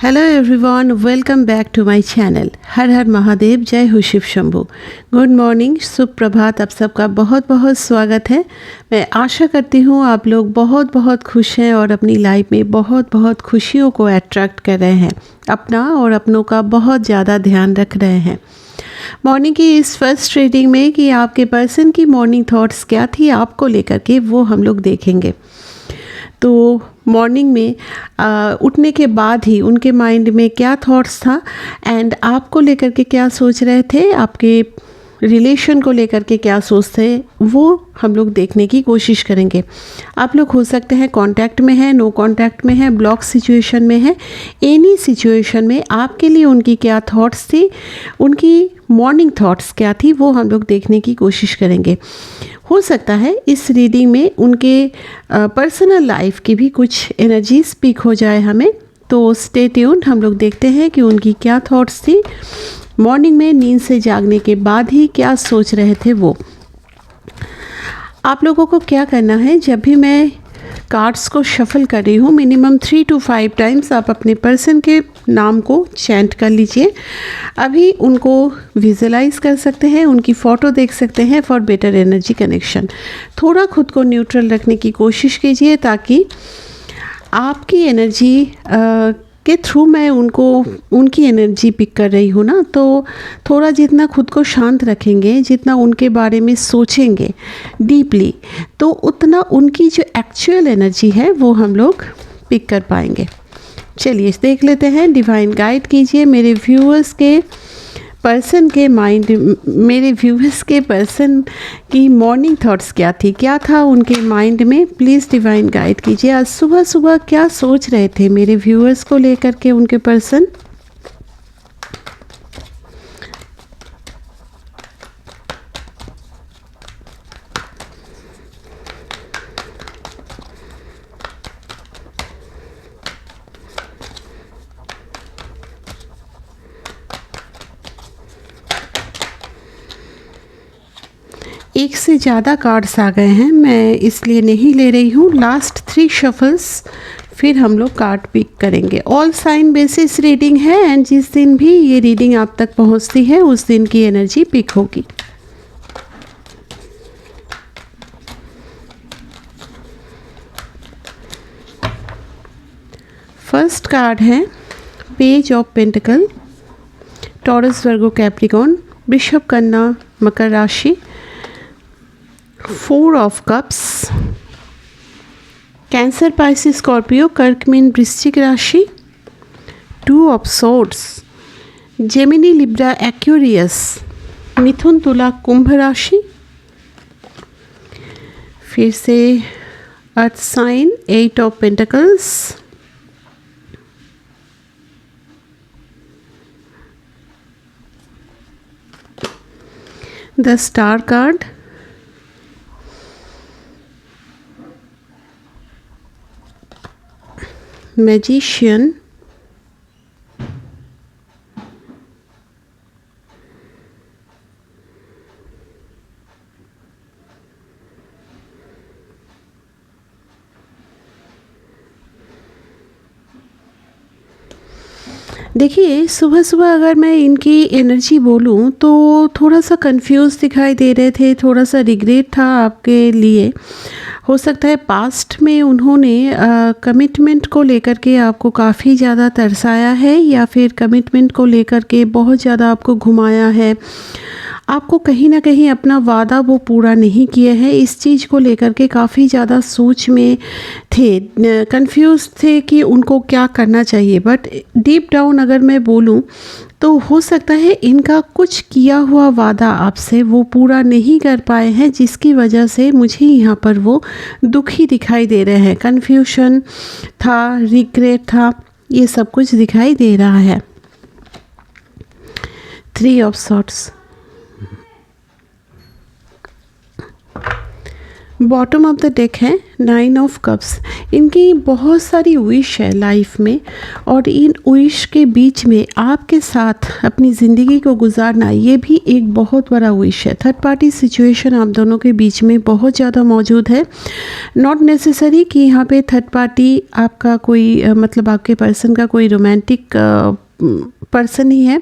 Hello everyone, welcome back to my channel. हर हर महादेव, जय हो शिव शंभू। गुड मॉर्निंग, सुप्रभात। आप सबका बहुत बहुत स्वागत है। मैं आशा करती हूँ आप लोग बहुत बहुत खुश हैं और अपनी लाइफ में बहुत बहुत खुशियों को अट्रैक्ट कर रहे हैं, अपना और अपनों का बहुत ज़्यादा ध्यान रख रहे हैं। मॉर्निंग की इस फर्स्ट रीडिंग में कि आपके पर्सन की मॉर्निंग थॉट्स क्या थी आपको लेकर के, वो हम लोग देखेंगे। तो मॉर्निंग में उठने के बाद ही उनके माइंड में क्या थॉट्स था एंड आपको लेकर के क्या सोच रहे थे, आपके रिलेशन को लेकर के क्या सोचते, वो हम लोग देखने की कोशिश करेंगे। आप लोग हो सकते हैं कांटेक्ट में है, नो कांटेक्ट में है, ब्लॉक सिचुएशन में है। एनी सिचुएशन में आपके लिए उनकी क्या थॉट्स थी, उनकी मॉर्निंग थॉट्स क्या थी, वो हम लोग देखने की कोशिश करेंगे। हो सकता है इस रीडिंग में उनके पर्सनल लाइफ की भी कुछ एनर्जी स्पीक हो जाए हमें, तो स्टे ट्यून्ड। हम लोग देखते हैं कि उनकी क्या थॉट्स थी मॉर्निंग में, नींद से जागने के बाद ही क्या सोच रहे थे वो। आप लोगों को क्या करना है, जब भी मैं कार्ड्स को शफल कर रही हूँ, मिनिमम 3 to 5 टाइम्स आप अपने पर्सन के नाम को चैंट कर लीजिए। अभी उनको विजुलाइज कर सकते हैं, उनकी फ़ोटो देख सकते हैं फॉर बेटर एनर्जी कनेक्शन। थोड़ा खुद को न्यूट्रल रखने की कोशिश कीजिए ताकि आपकी एनर्जी के थ्रू मैं उनकी एनर्जी पिक कर रही हूँ ना, तो थोड़ा जितना खुद को शांत रखेंगे, जितना उनके बारे में सोचेंगे डीपली, तो उतना उनकी जो एक्चुअल एनर्जी है वो हम लोग पिक कर पाएंगे। चलिए देख लेते हैं। डिवाइन गाइड कीजिए मेरे व्यूअर्स के पर्सन के माइंड, मेरे व्यूअर्स के पर्सन की मॉर्निंग थॉट्स क्या थी, क्या था उनके माइंड में। प्लीज़ डिवाइन गाइड कीजिए। आज सुबह सुबह क्या सोच रहे थे मेरे व्यूअर्स को लेकर के उनके पर्सन। एक से ज़्यादा कार्ड्स आ गए हैं, मैं इसलिए नहीं ले रही हूँ। लास्ट 3 शफल्स फिर हम लोग कार्ड पिक करेंगे। ऑल साइन बेसिस रीडिंग है एंड जिस दिन भी ये रीडिंग आप तक पहुँचती है उस दिन की एनर्जी पिक होगी। फर्स्ट कार्ड है page of pentacle, Taurus, Virgo, Capricorn, वृषभ, कन्या, मकर राशि। 4 of cups, Cancer, Pisces, Scorpio, कर्क, मीन, वृश्चिक राशि। 2 of swords, Gemini, Libra, Aquarius, मिथुन, तुला, कुंभ राशि। फिर से earth sign, 8 of pentacles, the star card, magician, देखिए सुबह सुबह अगर मैं इनकी एनर्जी बोलूं तो थोड़ा सा कंफ्यूज दिखाई दे रहे थे, थोड़ा सा रिग्रेट था आपके लिए। हो सकता है पास्ट में उन्होंने कमिटमेंट को लेकर के आपको काफ़ी ज़्यादा तरसाया है, या फिर कमिटमेंट को लेकर के बहुत ज़्यादा आपको घुमाया है। आपको कहीं ना कहीं अपना वादा वो पूरा नहीं किए हैं, इस चीज़ को लेकर के काफ़ी ज़्यादा सोच में थे, कंफ्यूज थे कि उनको क्या करना चाहिए। बट डीप डाउन अगर मैं बोलूं तो हो सकता है इनका कुछ किया हुआ वादा आपसे वो पूरा नहीं कर पाए हैं, जिसकी वजह से मुझे यहाँ पर वो दुखी दिखाई दे रहे हैं। कन्फ्यूशन था, रिग्रेट था, ये सब कुछ दिखाई दे रहा है। 3 of sorts, bottom of the deck है 9 ऑफ कप्स। इनकी बहुत सारी विश है लाइफ में, और इन विश के बीच में आपके साथ अपनी ज़िंदगी को गुजारना, ये भी एक बहुत बड़ा विश है। थर्ड पार्टी सिचुएशन आप दोनों के बीच में बहुत ज़्यादा मौजूद है। नॉट नेसेसरी कि यहाँ पे थर्ड पार्टी आपका कोई मतलब आपके पर्सन का कोई रोमांटिक पर्सन ही है,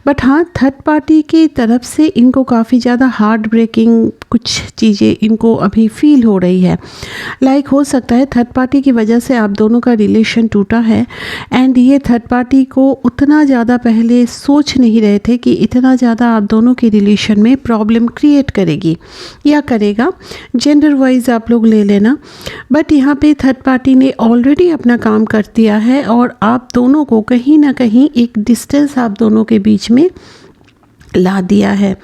बट हाँ, थर्ड पार्टी की तरफ से इनको काफ़ी ज़्यादा हार्ट ब्रेकिंग कुछ चीज़ें इनको अभी फील हो रही है। लाइक हो सकता है थर्ड पार्टी की वजह से आप दोनों का रिलेशन टूटा है, एंड ये थर्ड पार्टी को उतना ज़्यादा पहले सोच नहीं रहे थे कि इतना ज़्यादा आप दोनों के रिलेशन में प्रॉब्लम क्रिएट करेगी या करेगा। जेंडर वाइज आप लोग ले लेना, बट यहाँ पे थर्ड पार्टी ने ऑलरेडी अपना काम कर दिया है, और आप दोनों को कहीं ना कहीं एक डिस्टेंस आप दोनों के बीच में ला दिया है।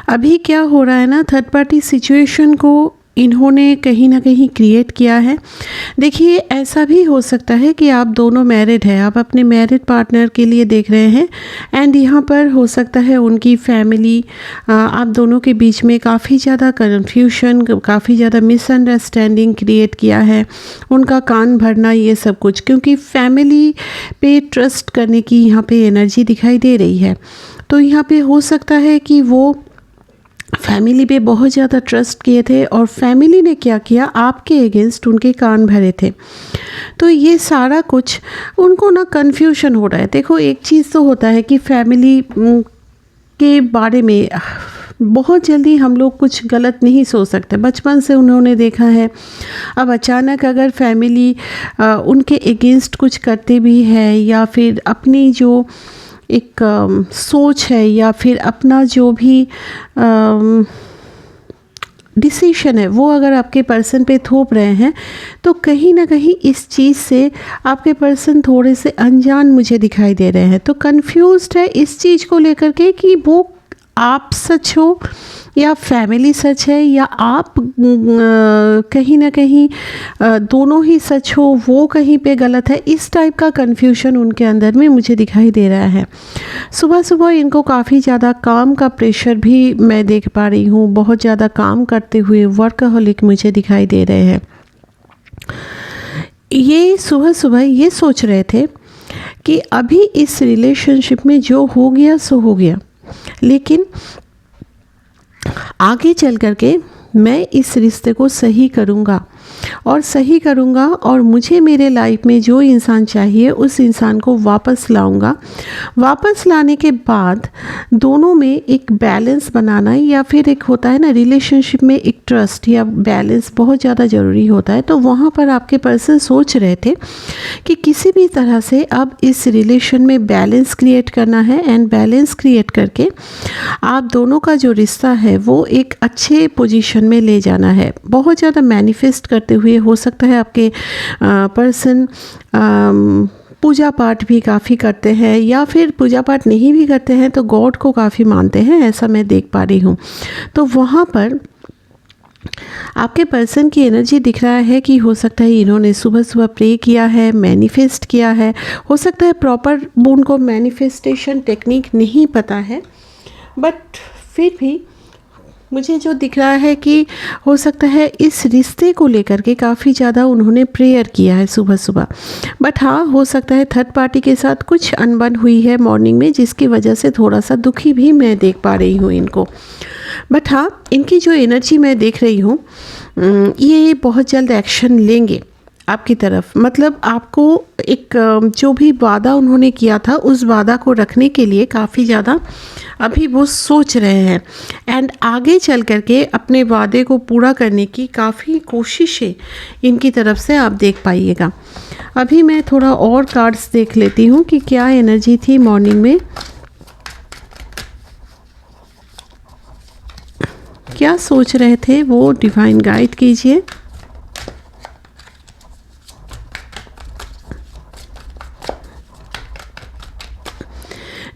अभी क्या हो रहा है ना, थर्ड पार्टी सिचुएशन को इन्होंने कहीं ना कहीं क्रिएट किया है। देखिए, ऐसा भी हो सकता है कि आप दोनों मैरिड हैं, आप अपने मैरिड पार्टनर के लिए देख रहे हैं, एंड यहाँ पर हो सकता है उनकी फैमिली आप दोनों के बीच में काफ़ी ज़्यादा कन्फ्यूशन, काफ़ी ज़्यादा मिसअंडरस्टैंडिंग क्रिएट किया है, उनका कान भरना, ये सब कुछ, क्योंकि फैमिली पे ट्रस्ट करने की यहाँ पे एनर्जी दिखाई दे रही है। तो यहाँ पे हो सकता है कि वो फैमिली पे बहुत ज़्यादा ट्रस्ट किए थे, और फैमिली ने क्या किया, आपके अगेंस्ट उनके कान भरे थे। तो ये सारा कुछ उनको ना कन्फ्यूजन हो रहा है। देखो, एक चीज़ तो होता है कि फैमिली के बारे में बहुत जल्दी हम लोग कुछ गलत नहीं सोच सकते, बचपन से उन्होंने देखा है। अब अचानक अगर फैमिली उनके अगेंस्ट कुछ करते भी है, या फिर अपनी जो एक सोच है, या फिर अपना जो भी डिसीशन है, वो अगर आपके पर्सन पे थोप रहे हैं, तो कहीं ना कहीं इस चीज़ से आपके पर्सन थोड़े से अनजान मुझे दिखाई दे रहे हैं। तो कंफ्यूज्ड है इस चीज़ को लेकर के कि वो आप सच हो या फैमिली सच है, या आप कहीं ना कहीं दोनों ही सच हो, वो कहीं पे गलत है। इस टाइप का कन्फ्यूजन उनके अंदर में मुझे दिखाई दे रहा है। सुबह सुबह इनको काफ़ी ज़्यादा काम का प्रेशर भी मैं देख पा रही हूँ, बहुत ज़्यादा काम करते हुए वर्कहोलिक मुझे दिखाई दे रहे हैं। ये सुबह सुबह ये सोच रहे थे कि अभी इस रिलेशनशिप में जो हो गया सो हो गया, लेकिन आगे चल कर के मैं इस रिश्ते को सही करूँगा, और मुझे मेरे लाइफ में जो इंसान चाहिए उस इंसान को वापस लाऊंगा। वापस लाने के बाद दोनों में एक बैलेंस बनाना, या फिर एक होता है ना रिलेशनशिप में एक ट्रस्ट या बैलेंस बहुत ज़्यादा ज़रूरी होता है। तो वहाँ पर आपके पर्सन सोच रहे थे कि किसी भी तरह से अब इस रिलेशन में बैलेंस क्रिएट करना है, एंड बैलेंस क्रिएट करके आप दोनों का जो रिश्ता है वो एक अच्छे पोजीशन में ले जाना है। बहुत ज़्यादा मैनिफेस्ट करते हुए, हो सकता है आपके पर्सन पूजा पाठ भी काफ़ी करते हैं, या फिर पूजा पाठ नहीं भी करते हैं तो गॉड को काफ़ी मानते हैं, ऐसा मैं देख पा रही हूँ। तो वहाँ पर आपके पर्सन की एनर्जी दिख रहा है कि हो सकता है इन्होंने सुबह सुबह प्रे किया है, मैनिफेस्ट किया है। हो सकता है प्रॉपर उनको मैनिफेस्टेशन टेक्निक नहीं पता है, बट फिर भी मुझे जो दिख रहा है कि हो सकता है इस रिश्ते को लेकर के काफ़ी ज़्यादा उन्होंने प्रेयर किया है सुबह सुबह। बट हाँ, हो सकता है थर्ड पार्टी के साथ कुछ अनबन हुई है मॉर्निंग में, जिसकी वजह से थोड़ा सा दुखी भी मैं देख पा रही हूँ इनको। बट हाँ, इनकी जो एनर्जी मैं देख रही हूँ, ये बहुत जल्द एक्शन लेंगे आपकी तरफ। मतलब आपको एक जो भी वादा उन्होंने किया था उस वादा को रखने के लिए काफ़ी ज़्यादा अभी वो सोच रहे हैं, एंड आगे चल कर के अपने वादे को पूरा करने की काफ़ी कोशिशें इनकी तरफ से आप देख पाइएगा। अभी मैं थोड़ा और कार्ड्स देख लेती हूँ कि क्या एनर्जी थी मॉर्निंग में, क्या सोच रहे थे वो, डिवाइन गाइड कीजिए।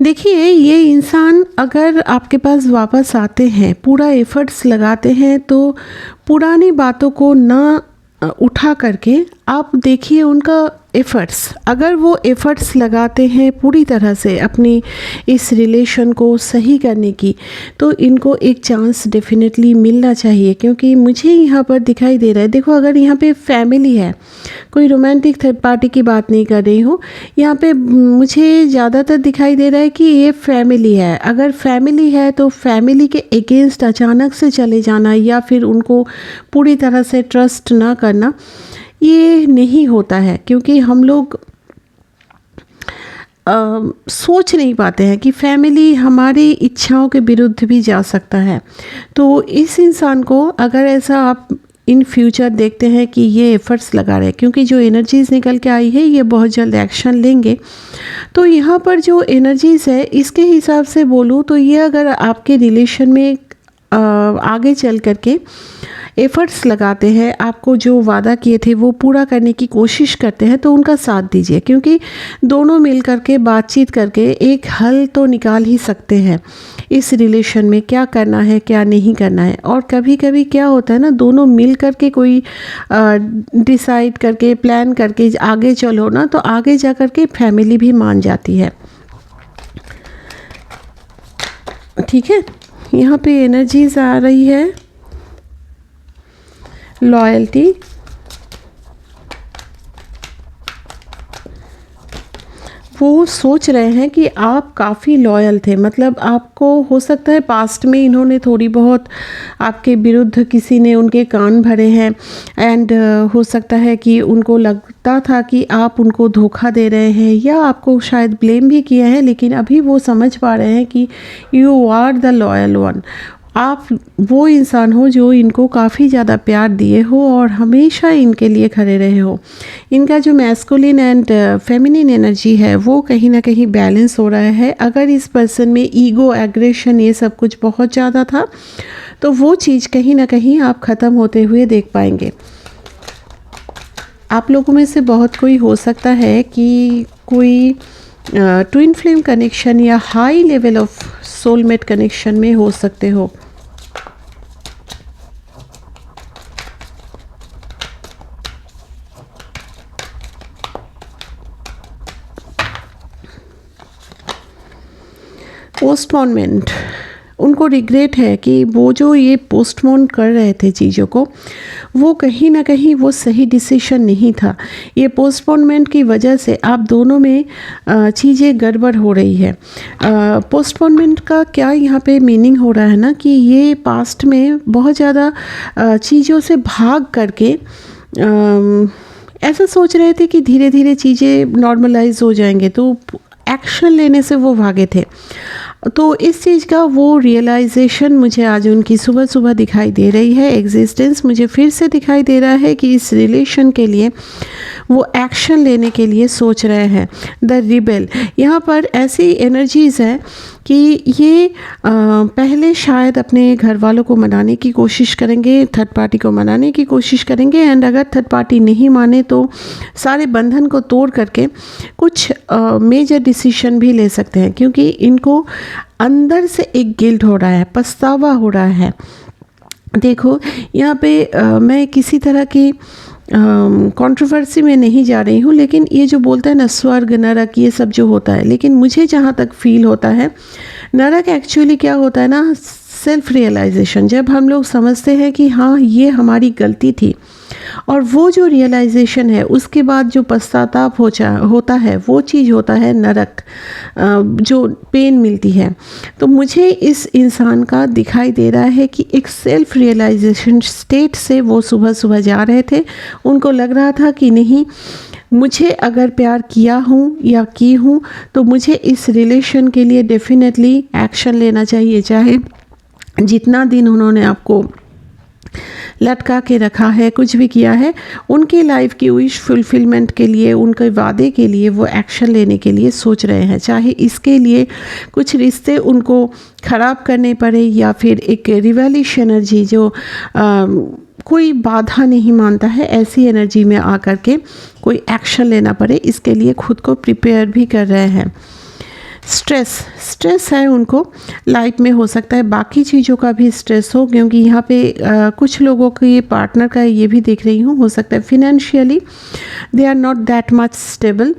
देखिए, ये इंसान अगर आपके पास वापस आते हैं, पूरा एफर्ट्स लगाते हैं, तो पुरानी बातों को ना उठा करके आप देखिए उनका एफ़र्ट्स, अगर वो एफ़र्ट्स लगाते हैं पूरी तरह से अपनी इस रिलेशन को सही करने की, तो इनको एक चांस डेफ़िनेटली मिलना चाहिए। क्योंकि मुझे यहाँ पर दिखाई दे रहा है, देखो अगर यहाँ पे फैमिली है, कोई रोमांटिक थर्ड पार्टी की बात नहीं कर रही हूँ, यहाँ पे मुझे ज़्यादातर दिखाई दे रहा है कि ये फैमिली है। अगर फैमिली है तो फैमिली के अगेंस्ट अचानक से चले जाना या फिर उनको पूरी तरह से ट्रस्ट ना करना, ये नहीं होता है। क्योंकि हम लोग सोच नहीं पाते हैं कि फैमिली हमारी इच्छाओं के विरुद्ध भी जा सकता है। तो इस इंसान को अगर ऐसा आप इन फ्यूचर देखते हैं कि ये एफ़र्ट्स लगा रहे हैं, क्योंकि जो एनर्जीज़ निकल के आई है ये बहुत जल्द एक्शन लेंगे। तो यहाँ पर जो एनर्जीज़ है इसके हिसाब से बोलूँ तो ये अगर आपके रिलेशन में आगे चल कर के एफ़र्ट्स लगाते हैं, आपको जो वादा किए थे वो पूरा करने की कोशिश करते हैं, तो उनका साथ दीजिए। क्योंकि दोनों मिल कर के बातचीत करके एक हल तो निकाल ही सकते हैं इस रिलेशन में, क्या करना है क्या नहीं करना है। और कभी कभी क्या होता है ना, दोनों मिल कर के कोई डिसाइड करके प्लान करके आगे चलो ना, तो आगे जा कर के फैमिली भी मान जाती है। ठीक है, यहाँ पे एनर्जीज आ रही है लॉयल्टी, वो सोच रहे हैं कि आप काफ़ी लॉयल थे। मतलब आपको हो सकता है पास्ट में इन्होंने थोड़ी बहुत आपके विरुद्ध किसी ने उनके कान भरे हैं, एंड हो सकता है कि उनको लगता था कि आप उनको धोखा दे रहे हैं या आपको शायद ब्लेम भी किया है, लेकिन अभी वो समझ पा रहे हैं कि you are the loyal one. आप वो इंसान हो जो इनको काफ़ी ज़्यादा प्यार दिए हो और हमेशा इनके लिए खड़े रहे हो। इनका जो मैस्कुलिन एंड फेमिनिन एनर्जी है वो कहीं ना कहीं बैलेंस हो रहा है। अगर इस पर्सन में ईगो, एग्रेशन, ये सब कुछ बहुत ज़्यादा था, तो वो चीज़ कहीं ना कहीं आप ख़त्म होते हुए देख पाएंगे। आप लोगों में से बहुत कोई हो सकता है कि कोई ट्विन फ्लेम कनेक्शन या high level of soulmate connection में हो सकते हो। पोस्टपोनमेंट, उनको रिग्रेट है कि वो जो ये पोस्टपोन कर रहे थे चीज़ों को, वो कहीं ना कहीं वो सही डिसीजन नहीं था। ये पोस्टपोनमेंट की वजह से आप दोनों में चीज़ें गड़बड़ हो रही है। पोस्टपोनमेंट का क्या यहाँ पे मीनिंग हो रहा है ना, कि ये पास्ट में बहुत ज़्यादा चीज़ों से भाग करके ऐसा सोच रहे थे कि धीरे धीरे चीज़ें नॉर्मलाइज हो जाएंगे, तो एक्शन लेने से वो भागे थे। तो इस चीज़ का वो रियलाइजेशन मुझे आज उनकी सुबह सुबह दिखाई दे रही है। एग्जिस्टेंस मुझे फिर से दिखाई दे रहा है कि इस रिलेशन के लिए वो एक्शन लेने के लिए सोच रहे हैं। द रिबेल, यहाँ पर ऐसी एनर्जीज़ है कि ये पहले शायद अपने घर वालों को मनाने की कोशिश करेंगे, थर्ड पार्टी को मनाने की कोशिश करेंगे, एंड अगर थर्ड पार्टी नहीं माने तो सारे बंधन को तोड़ करके कुछ मेजर डिसीजन भी ले सकते हैं। क्योंकि इनको अंदर से एक गिल्ट हो रहा है, पछतावा हो रहा है। देखो यहाँ पे मैं किसी तरह की कंट्रोवर्सी में नहीं जा रही हूँ, लेकिन ये जो बोलता है ना स्वर्ग नरक, ये सब जो होता है, लेकिन मुझे जहाँ तक फील होता है नरक एक्चुअली क्या होता है ना, सेल्फ रियलाइजेशन। जब हम लोग समझते हैं कि हाँ ये हमारी गलती थी, और वो जो रियलाइजेशन है उसके बाद जो पश्चाताप होता है, वो चीज़ होता है नरक, जो पेन मिलती है। तो मुझे इस इंसान का दिखाई दे रहा है कि एक सेल्फ रियलाइजेशन स्टेट से वो सुबह सुबह जा रहे थे। उनको लग रहा था कि नहीं, मुझे अगर प्यार किया हूँ या की हूँ तो मुझे इस रिलेशन के लिए डेफिनेटली एक्शन लेना चाहिए। चाहे जितना दिन उन्होंने आपको लटका के रखा है, कुछ भी किया है, उनकी लाइफ की विश फुलफिलमेंट के लिए, उनके वादे के लिए वो एक्शन लेने के लिए सोच रहे हैं। चाहे इसके लिए कुछ रिश्ते उनको ख़राब करने पड़े या फिर एक रिवॉल्यूशन एनर्जी जो कोई बाधा नहीं मानता है, ऐसी एनर्जी में आकर के कोई एक्शन लेना पड़े, इसके लिए खुद को प्रिपेयर भी कर रहे हैं। स्ट्रेस स्ट्रेस है उनको लाइफ में, हो सकता है बाकी चीज़ों का भी स्ट्रेस हो, क्योंकि यहाँ पे कुछ लोगों के पार्टनर का ये भी देख रही हूँ, हो सकता है financially they are not that much stable,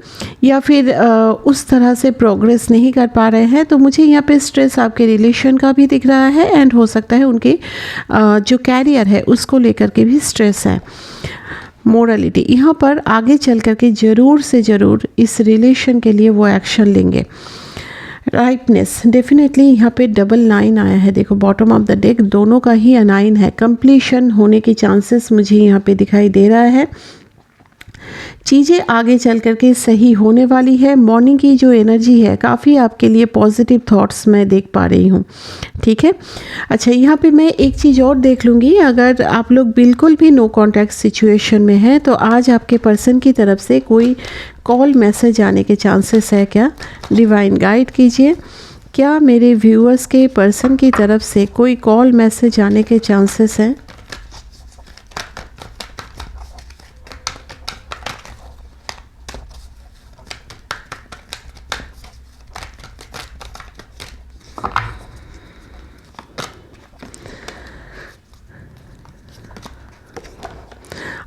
या फिर उस तरह से प्रोग्रेस नहीं कर पा रहे हैं। तो मुझे यहाँ पे स्ट्रेस आपके रिलेशन का भी दिख रहा है, एंड हो सकता है उनके जो कैरियर है उसको लेकर के भी स्ट्रेस है। मोरलिटी यहाँ पर आगे चल कर के ज़रूर से ज़रूर इस रिलेशन के लिए वो एक्शन लेंगे। राइटनेस डेफिनेटली यहाँ पे डबल 9 आया है, देखो बॉटम ऑफ द डेक दोनों का ही 9 है। कंप्लीशन होने के चांसेस मुझे यहाँ पे दिखाई दे रहा है, चीज़ें आगे चल कर के सही होने वाली है। मॉर्निंग की जो एनर्जी है काफ़ी आपके लिए पॉजिटिव थॉट्स मैं देख पा रही हूँ, ठीक है। अच्छा, यहाँ पे मैं एक चीज़ और देख लूँगी, अगर आप लोग बिल्कुल भी नो कॉन्टैक्ट सिचुएशन में हैं तो आज आपके पर्सन की तरफ से कोई कॉल मैसेज आने के चांसेस है क्या? डिवाइन गाइड कीजिए, क्या मेरे व्यूअर्स के पर्सन की तरफ से कोई कॉल मैसेज आने के चांसेस हैं?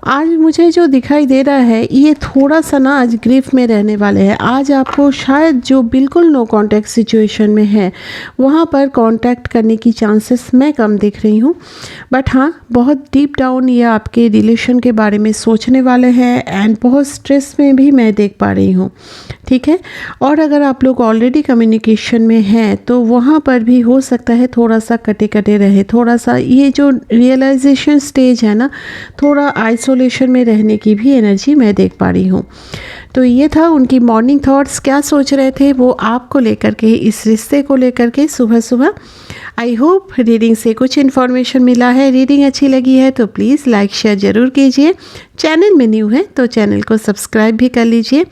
आज मुझे जो दिखाई दे रहा है ये थोड़ा सा ना आज ग्रीफ में रहने वाले हैं। आज आपको शायद जो बिल्कुल नो कांटेक्ट सिचुएशन में है वहाँ पर कांटेक्ट करने की चांसेस मैं कम दिख रही हूँ, बट हाँ बहुत डीप डाउन ये आपके रिलेशन के बारे में सोचने वाले हैं, एंड बहुत स्ट्रेस में भी मैं देख पा रही हूँ, ठीक है। और अगर आप लोग ऑलरेडी कम्युनिकेशन में हैं तो वहाँ पर भी हो सकता है थोड़ा सा कटे कटे रहे, थोड़ा सा ये जो रियलाइजेशन स्टेज है ना, थोड़ा आइसोलेशन में रहने की भी एनर्जी मैं देख पा रही हूँ। तो ये था उनकी मॉर्निंग थॉट्स, क्या सोच रहे थे वो आपको लेकर के, इस रिश्ते को लेकर के सुबह सुबह। आई होप रीडिंग से कुछ इन्फॉर्मेशन मिला है। रीडिंग अच्छी लगी है तो प्लीज़ लाइक शेयर ज़रूर कीजिए। चैनल में न्यू है तो चैनल को सब्सक्राइब भी कर लीजिए,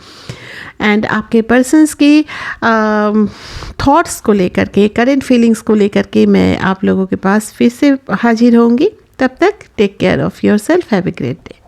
एंड आपके पर्सन्स की थॉट्स को लेकर के, करेंट फीलिंग्स को लेकर के मैं आप लोगों के पास फिर से हाजिर होंगी। तब तक take care of yourself, have a great day.